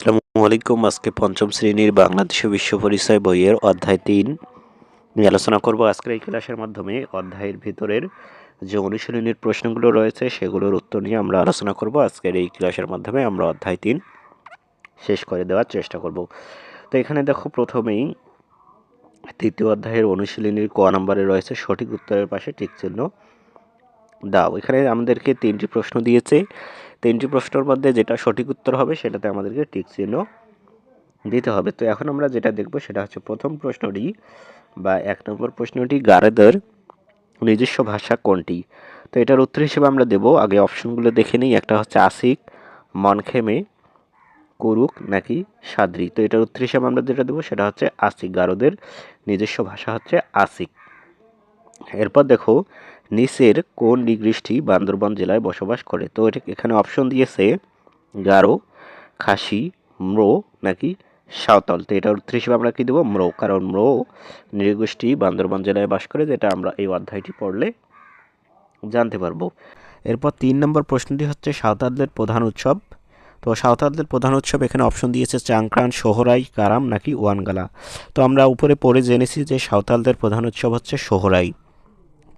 আসসালামু আলাইকুম। আজকে পঞ্চম শ্রেণীর বাংলাদেশ ও বিশ্ব পরিচয় বইয়ের অধ্যায় ৩ নিয়ে আলোচনা করব। আজকের এই ক্লাসের মাধ্যমে অধ্যায়ের ভিতরের যে অনুশীলনীর প্রশ্নগুলো রয়েছে সেগুলোর উত্তর নিয়ে আমরা আলোচনা করব। আজকের এই ক্লাসের মাধ্যমে আমরা অধ্যায় ৩ শেষ করে দেওয়ার চেষ্টা করব। তো এখানে দেখো, প্রথমেই তৃতীয় অধ্যায়ের অনুশীলনীর ক নম্বরে রয়েছে সঠিক উত্তরের পাশে টিক চিহ্ন দাও। এখানে আমাদেরকে 3টি প্রশ্ন দিয়েছে। 3টি প্রশ্নের মধ্যে যেটা সঠিক উত্তর হবে সেটাতে আমাদেরকে টিক চিহ্ন দিতে হবে। তো এখন আমরা যেটা দেখব সেটা হচ্ছে প্রথম প্রশ্নটি বা 1 নম্বর প্রশ্নটি, গারোদের নিজস্ব ভাষা কোনটি? তো এটার উত্তর হিসেবে আমরা দেব, আগে অপশনগুলো দেখে নিই। একটা হচ্ছে আসিক, মনখেমে, কুরুক নাকি সাদ্রি। তো এটার উত্তর হিসেবে আমরা যেটা দেবো সেটা হচ্ছে আসিক। গারোদের নিজস্ব ভাষা হচ্ছে আসিক। এরপর দেখো, নিচের কোন নৃগোষ্ঠী বান্দরবান জেলায় বসবাস করে? তো এখানে অপশন দিয়েছে গারো, খাসি, ম্রো নাকি সাঁওতাল। তো এটার উত্তর হিসেবে আমরা কি দেবো? ম্রো, কারণ ম্রো নৃগোষ্ঠী বান্দরবান জেলায় বাস করে, যেটা আমরা এই অধ্যায়টি পড়লে জানতে পারবো। এরপর 3 নম্বর প্রশ্নটি হচ্ছে সাঁওতালদের প্রধান উৎসব। তো সাঁওতালদের প্রধান উৎসব এখানে অপশন দিয়েছে চাংক্রান, সোহরাই, কারাম নাকি ওয়ানগালা। তো আমরা উপরে পড়ে জেনেছি যে সাঁওতালদের প্রধান উৎসব হচ্ছে সোহরাই।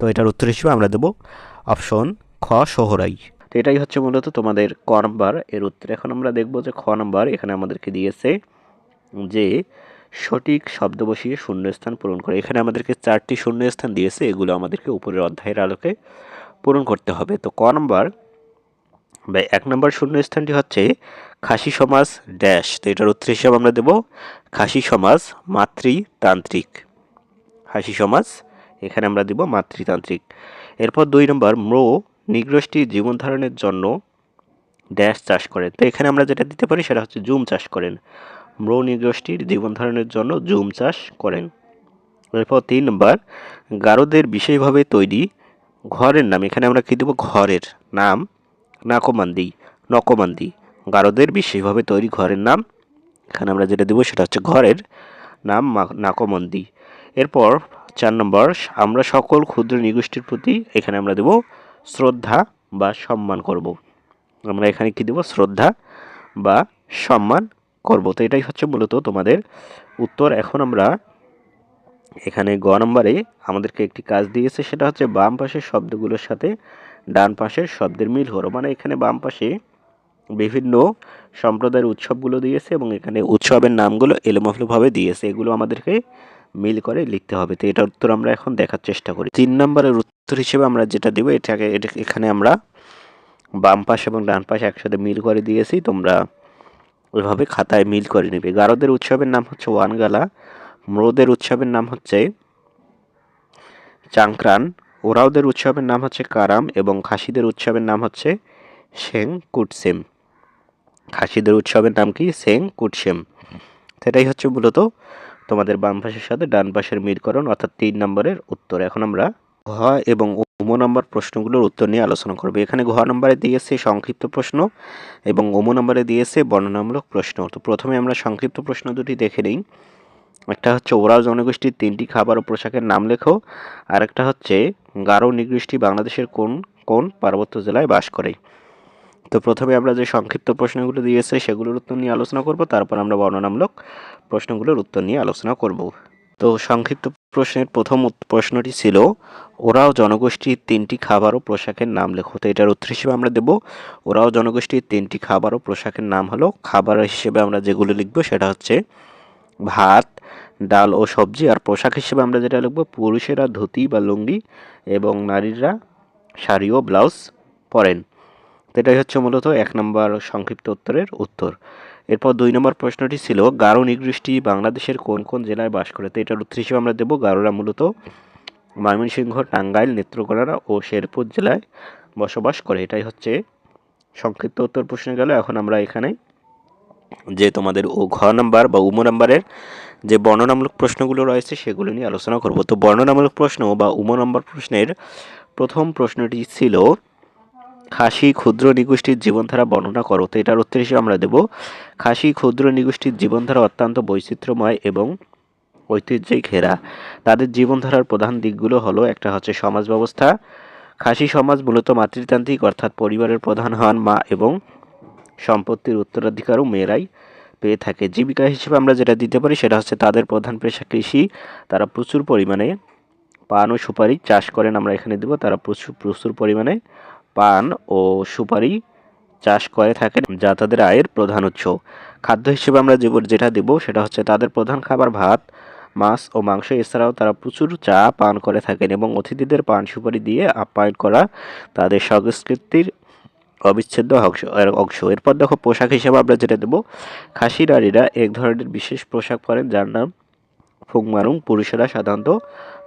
তো এটার উত্তর হিসেবে আমরা দেব অপশন খ, সোহরাই। তো এটাই হচ্ছে মূলত তোমাদের ক নম্বর এর উত্তর। এখন আমরা দেখব যে খ নম্বর এখানে আমাদেরকে দিয়েছে যে সঠিক শব্দ বসিয়ে শূন্যস্থান পূরণ করে। এখানে আমাদেরকে 4টি শূন্যস্থান দিয়েছে, এগুলো আমাদেরকে উপরের অধ্যায়ের আলোকে পূরণ করতে হবে। তো ক নম্বর বা 1 নম্বর শূন্যস্থানটি হচ্ছে খাসি সমাজ ড্যাশ। তো এটার উত্তর হিসাবে আমরা দেব খাসি সমাজ মাতৃতান্ত্রিক। খাসি সমাজ এখানে আমরা দিব মাতৃতান্ত্রিক। এরপর 2 নম্বর, ম্রো নৃগোষ্ঠীর জীবন ধারণের জন্য ড্যাশ চাষ করেন। তো এখানে আমরা যেটা দিতে পারি সেটা হচ্ছে জুম চাষ করেন। ম্রো নৃগোষ্ঠীর জীবন ধারণের জন্য জুম চাষ করেন। এরপর 3 নম্বর, গারোদের বিশেষভাবে তৈরি ঘরের নাম। এখানে আমরা কি দেব? ঘরের নাম নাকমান্দি, নকমান্দি। গারোদের বিশেষভাবে তৈরি ঘরের নাম, এখানে আমরা যেটা দেব সেটা হচ্ছে ঘরের নাম নাকমন্দি। এরপর 4 নম্বর, আমরা সকল ক্ষুদ্র নৃগোষ্ঠীর প্রতি এখানে আমরা দেব শ্রদ্ধা বা সম্মান করব। আমরা এখানে কি দেব? শ্রদ্ধা বা সম্মান করব। তো এটাই হচ্ছে মূলত তোমাদের উত্তর। এখন আমরা এখানে গ নম্বরে আমাদেরকে একটি কাজ দিয়েছে, সেটা হচ্ছে বাম পাশের শব্দগুলোর সাথে ডান পাশের শব্দের মিল করো। মানে এখানে বাম পাশে বিভিন্ন সম্প্রদায়ের উৎসবগুলো দিয়েছে এবং এখানে উৎসবের নামগুলো এলোমেলোভাবে দিয়েছে, এগুলো আমাদেরকে মিল করে লিখতে হবে। তো এটার উত্তর আমরা এখন দেখার চেষ্টা করি। 3 নম্বরের উত্তর হিসেবে আমরা যেটা দেব, এখানে আমরা বাম পাশ এবং ডান পাশ একসাথে মিল করে দিয়েছি, তোমরা ওইভাবে খাতায় মিল করে নেবে। গারোদের উৎসবের নাম হচ্ছে ওয়ানগালা, ম্রোদের উৎসবের নাম হচ্ছে চাংক্রান, ওরাওদের উৎসবের নাম হচ্ছে কারাম এবং খাসিদের উৎসবের নাম হচ্ছে সেং কুটসেম। খাসিদের উৎসবের নাম কি? সেং কুটসেম। সেটাই হচ্ছে মূলত তোমাদের বাম পাশের সাথে ডান পাশের মিলকরণ, অর্থাৎ 3 নম্বরের উত্তর। এখন আমরা ঘ এবং উম নম্বর প্রশ্নগুলোর উত্তর নিয়ে আলোচনা করব। এখানে ঘ নম্বরে দিয়েছে সংক্ষিপ্ত প্রশ্ন এবং উম নম্বরে দিয়েছে বর্ণনামূলক প্রশ্ন। তো প্রথমে আমরা সংক্ষিপ্ত প্রশ্ন দুটি দেখে নিই। একটা হচ্ছে ওরাও জনগোষ্ঠীর 3টি খাবার ও পোশাকের নাম লেখো। আর একটা হচ্ছে গারো নৃগোষ্ঠী বাংলাদেশের কোন কোন পার্বত্য জেলায় বাস করে। তো প্রথমে আমরা যে সংক্ষিপ্ত প্রশ্নগুলো দিয়েছে সেগুলোর উত্তর নিয়ে আলোচনা করব, তারপর আমরা বর্ণনামূলক প্রশ্নগুলোর উত্তর নিয়ে আলোচনা করব। তো সংক্ষিপ্ত প্রশ্নের প্রথম প্রশ্নটি ছিল ওরাও জনগোষ্ঠীর 3টি খাবার ও পোশাকের নাম লেখো। তো এটার উত্তর হিসেবে আমরা দেব ওরাও জনগোষ্ঠীর 3টি খাবার ও পোশাকের নাম হলো, খাবার হিসেবে আমরা যেগুলো লিখব সেটা হচ্ছে ভাত, ডাল ও সবজি। আর পোশাক হিসেবে আমরা যেটা লিখব, পুরুষেরা ধুতি বা লুঙ্গি এবং নারীরা শাড়ি ও ব্লাউজ পরেন। তো এটাই হচ্ছে মূলত 1 নম্বর সংক্ষিপ্ত উত্তরের উত্তর। এরপর 2 নম্বর প্রশ্নটি ছিল গারো নৃগোষ্ঠী বাংলাদেশের কোন কোন জেলায় বাস করে। তো এটার উত্তর হিসেবে আমরা দেব গারোরা মূলত ময়মনসিংহ, টাঙ্গাইল, নেত্রকোনা ও শেরপুর জেলায় বসবাস করে। এটাই হচ্ছে সংক্ষিপ্ত উত্তর প্রশ্নে গেল। এখন আমরা এখানে যে তোমাদের ঘ নাম্বার বা উম নাম্বারের যে বর্ণনামূলক প্রশ্নগুলো রয়েছে সেগুলো নিয়ে আলোচনা করব। তো বর্ণনামূলক প্রশ্ন বা উম নম্বর প্রশ্নের প্রথম প্রশ্নটি ছিল খাসি ক্ষুদ্র নৃগোষ্ঠীর জীবনধারা বর্ণনা করো। তো এটার উত্তর হিসেবে আমরা দেব খাসি ক্ষুদ্র নৃগোষ্ঠীর জীবনধারা অত্যন্ত বৈচিত্র্যময় এবং ঐতিহ্যে ঘেরা। তাদের জীবনধারার প্রধান দিকগুলো হলো, একটা হচ্ছে সমাজ ব্যবস্থা। খাসি সমাজ মূলত মাতৃতান্ত্রিক, অর্থাৎ পরিবারের প্রধান হন মা এবং সম্পত্তির উত্তরাধিকারও মেয়েরাই পেয়ে থাকে। জীবিকা হিসেবে আমরা যেটা দিতে পারি সেটা হচ্ছে তাদের প্রধান পেশা কৃষি, তারা প্রচুর পরিমাণে পান ও সুপারি চাষ করেন। আমরা এখানে দেব তারা প্রচুর পরিমাণে পান ও সুপারি চাষ করে থাকেন, যা তাদের আয়ের প্রধান উৎস। খাদ্য হিসেবে আমরা যেটা দেব সেটা হচ্ছে তাদের প্রধান খাবার ভাত, মাছ ও মাংস। এছাড়াও তারা প্রচুর চা পান করে থাকেন এবং অতিথিদের পান সুপারি দিয়ে আপ্যায়ন করা তাদের সংস্কৃতির অবিচ্ছেদ্য অংশ। এরপর দেখো পোশাক হিসেবে আমরা যেটা দেব, খাসি নারীরা এক ধরনের বিশেষ পোশাক পরেন যার নাম ফুংমারুং। পুরুষেরা সাধারণত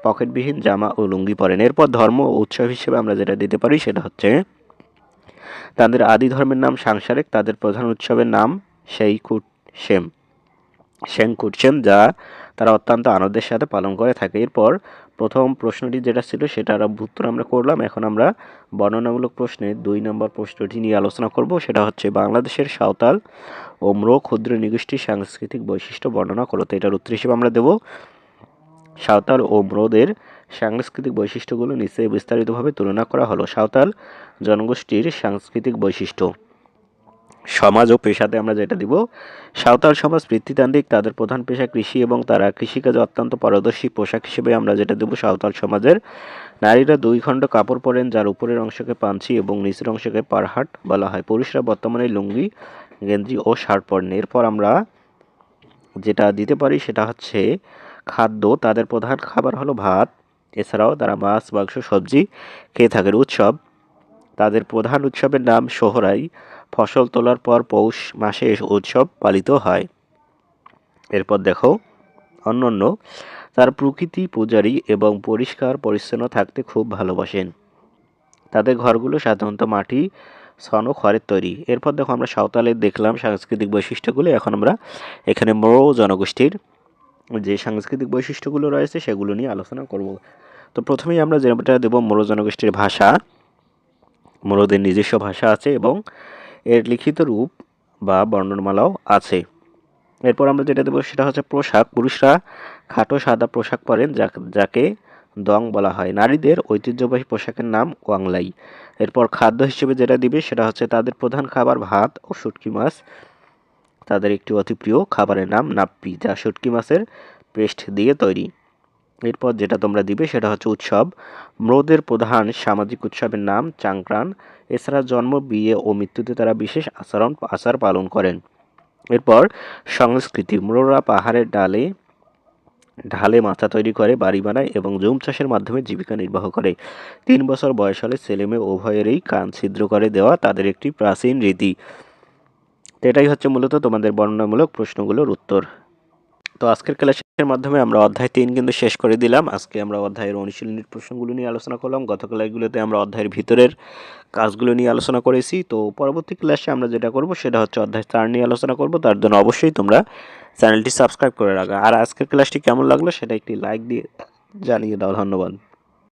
পকেটবিহীন জামা ও লুঙ্গি পরেন। এরপর ধর্ম ও উৎসব হিসেবে আমরা যেটা দিতে পারি সেটা হচ্ছে তাদের আদি ধর্মের নাম সাংসারিক। তাদের প্রধান উৎসবের নাম সেংকুটসেম, যা তারা অত্যন্ত আনন্দের সাথে পালন করে থাকে। এরপর প্রথম প্রশ্নটি যেটা ছিল সেটার উত্তর আমরা করলাম। এখন আমরা বর্ণনামূলক প্রশ্নে 2 নম্বর প্রশ্নটি নিয়ে আলোচনা করব। সেটা হচ্ছে বাংলাদেশের সাঁওতাল ও ম্রো ক্ষুদ্র নৃগোষ্ঠীর সাংস্কৃতিক বৈশিষ্ট্য বর্ণনা করো। তো এটার উত্তর হিসেবে আমরা দেব সাঁওতাল ও ম্রোদের সাংস্কৃতিক বৈশিষ্ট্যগুলো নিচে বিস্তারিতভাবে তুলনা করা হলো। সাঁওতাল জনগোষ্ঠীর সাংস্কৃতিক বৈশিষ্ট্য। সমাজ ও পেশাতে আমরা যেটা দিব, সাঁওতাল সমাজ পিতৃতান্ত্রিক, তাদের প্রধান পেশা কৃষি এবং তারা কৃষিকাজে অত্যন্ত পারদর্শী। পোশাক হিসেবে আমরা যেটা দেব, সাঁওতাল সমাজের নারীরা 2 খণ্ড কাপড় পরেন, যার উপরের অংশকে পাঞ্চি এবং নিচের অংশকে পারহাট বলা হয়। পুরুষরা বর্তমানে লুঙ্গি, গেঞ্জি ও শার্ট পরেন। এরপর আমরা যেটা দিতে পারি সেটা হচ্ছে খাদ্য। তাদের প্রধান খাবার হলো ভাত, এছাড়াও তারা মাছ, মাংস, সবজি খেয়ে থাকেন। উৎসব, তাদের প্রধান উৎসবের নাম সোহরাই। ফসল তোলার পর পৌষ মাসে উৎসব পালিত হয়। এরপর দেখো অন্যান্য, তার প্রকৃতি পূজারী এবং পরিষ্কার পরিচ্ছন্ন থাকতে খুব ভালোবাসেন। তাদের ঘরগুলো সাধারণত মাটি, ছন ও খড়ের তৈরি। এরপর দেখো আমরা সাঁওতালের দেখলাম সাংস্কৃতিক বৈশিষ্ট্যগুলো। এখন আমরা এখানে ম্রো জনগোষ্ঠীর যে সাংস্কৃতিক বৈশিষ্ট্যগুলো রয়েছে সেগুলো নিয়ে আলোচনা করব। তো প্রথমেই আমরা যেটা দেব ম্রো জনগোষ্ঠীর ভাষা। ম্রোদের নিজস্ব ভাষা আছে এবং এর লিখিত রূপ বা বর্ণমালাও আছে। এরপর আমরা যেটা দেবো সেটা হচ্ছে পোশাক। পুরুষরা খাটো সাদা পোশাক পরেন যাকে দং বলা হয়। নারীদের ঐতিহ্যবাহী পোশাকের নাম ওয়াংলাই। এরপর খাদ্য হিসেবে যেটা দিবে সেটা হচ্ছে তাদের প্রধান খাবার ভাত ও শুটকি মাছ। তাদের একটি অতি প্রিয় খাবারের নাম নাপ্পি, যা শুটকি মাছের পেস্ট দিয়ে তৈরি। এরপর যেটা তোমরা দিবে সেটা হচ্ছে উৎসব। ম্রোদের প্রধান সামাজিক উৎসবের নাম চাংক্রান। এছাড়া জন্ম, বিয়ে ও মৃত্যুতে তারা বিশেষ আচার পালন করেন। এরপর সংস্কৃতি। ম্রোরা পাহাড়ের ঢালে মাচা তৈরি করে, বাড়ি বানায় এবং জুম চাষের মাধ্যমে জীবিকা নির্বাহ করে। 3 বছর বয়স হলে ছেলেমেয়ে উভয়েরই কান ছিদ্র করে দেওয়া তাদের একটি প্রাচীন রীতি। তো এটাই হচ্ছে মূলত তোমাদের বর্ণনামূলক প্রশ্নগুলোর উত্তর। তো আজকের ক্লাসের মাধ্যমে আমরা অধ্যায় 3 কিন্তু শেষ করে দিলাম। আজকে আমরা অধ্যায়ের অনুশীলনীর প্রশ্নগুলো নিয়ে আলোচনা করলাম। গত ক্লাসগুলোতে আমরা অধ্যায়ের ভিতরের কাজগুলো নিয়ে আলোচনা করেছি। তো পরবর্তী ক্লাসে আমরা যেটা করব সেটা হচ্ছে অধ্যায় 4 নিয়ে আলোচনা করব। তার জন্য অবশ্যই তোমরা চ্যানেলটি সাবস্ক্রাইব করে রাখা। আর আজকের ক্লাসটি কেমন লাগলো সেটা একটি লাইক দিয়ে জানিয়ে দাও। ধন্যবাদ।